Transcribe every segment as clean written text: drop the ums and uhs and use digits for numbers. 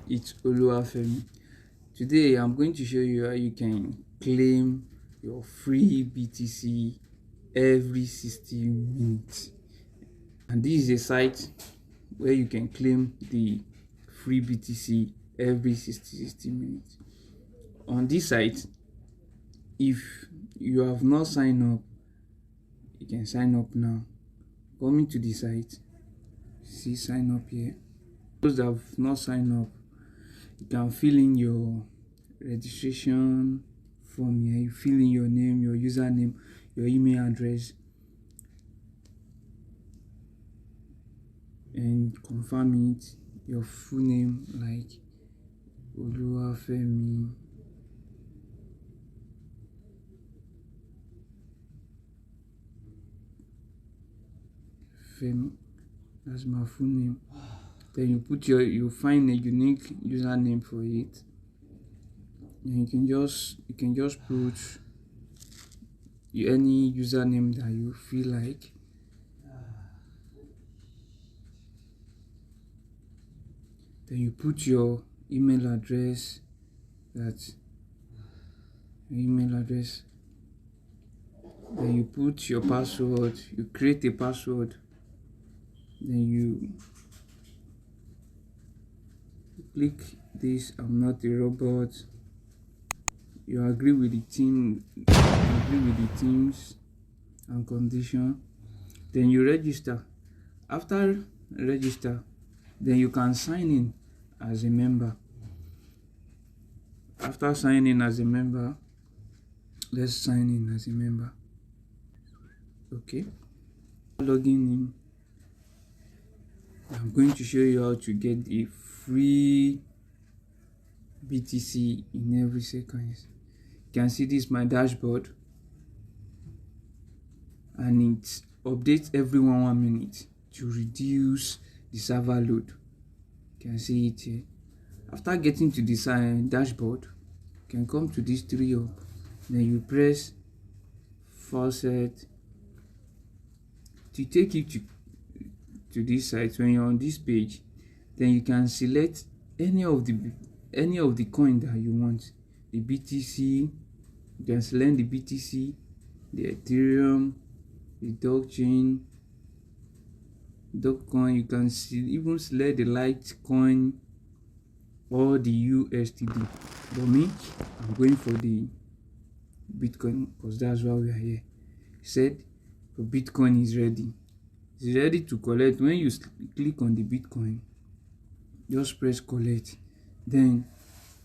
It's Oluwafemi. Today I'm going to show you how you can claim your free BTC every 60 minutes. And this is a site where you can claim the free BTC every 60 minutes. On this site, if you have not signed up, you can sign up now. Coming to the site, see sign up here. Those that have not signed up, you can fill in your registration form here. You fill in your name, your username, your email address, and confirm it. Your full name, like Oluwafemi Femi. That's my full name. Then you find a unique username for it. And you can just put any username that you feel like. Then you put your email address. Then you put your password. You create a password. Then you click this "I'm not a robot." You agree with the terms and condition. Then you register. After register, then you can sign in as a member. After signing as a member, let's sign in as a member. Okay, logging in. I'm going to show you how to get the free BTC in every second. You can see this my dashboard, and it updates every 1 minute to reduce the server load. You can see it here. After getting to this dashboard, you can come to this three up. Then you press faucet to take you to this site. When you're on this page, then you can select any of the coin that you want. The BTC, you can select the BTC, the Ethereum, the Dogecoin. You can even select the Litecoin or the USDT. For me, I'm going for the Bitcoin because that's why we are here. It said the Bitcoin is ready. It's ready to collect. When you click on the Bitcoin, just press collect. Then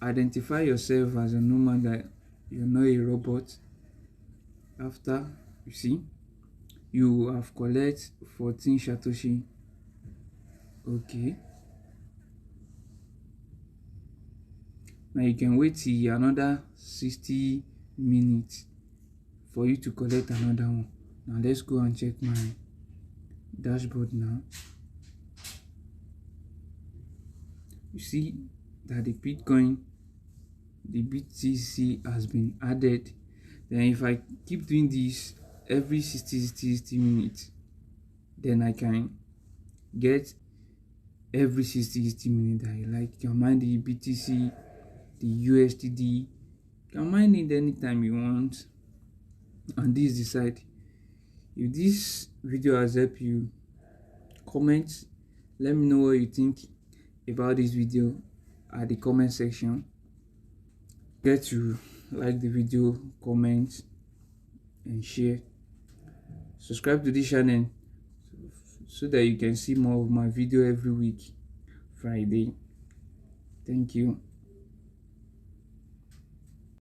identify yourself as a normal, that you're not a robot. After, you see, you have collect 14 Satoshi. Okay. Now you can wait till another 60 minutes for you to collect another one. Now let's go and check my dashboard now. You see that the BTC has been added. Then if I keep doing this every 60 minutes, then I can get every 60 minutes that you like. You can mine the BTC, the USDT. You can mine it anytime you want. And this is the site. If this video has helped you, comment. Let me know what you think about this video at the comment section. Get to like the video, comment, and share. Subscribe to this channel so that you can see more of my video every week, Friday. Thank you.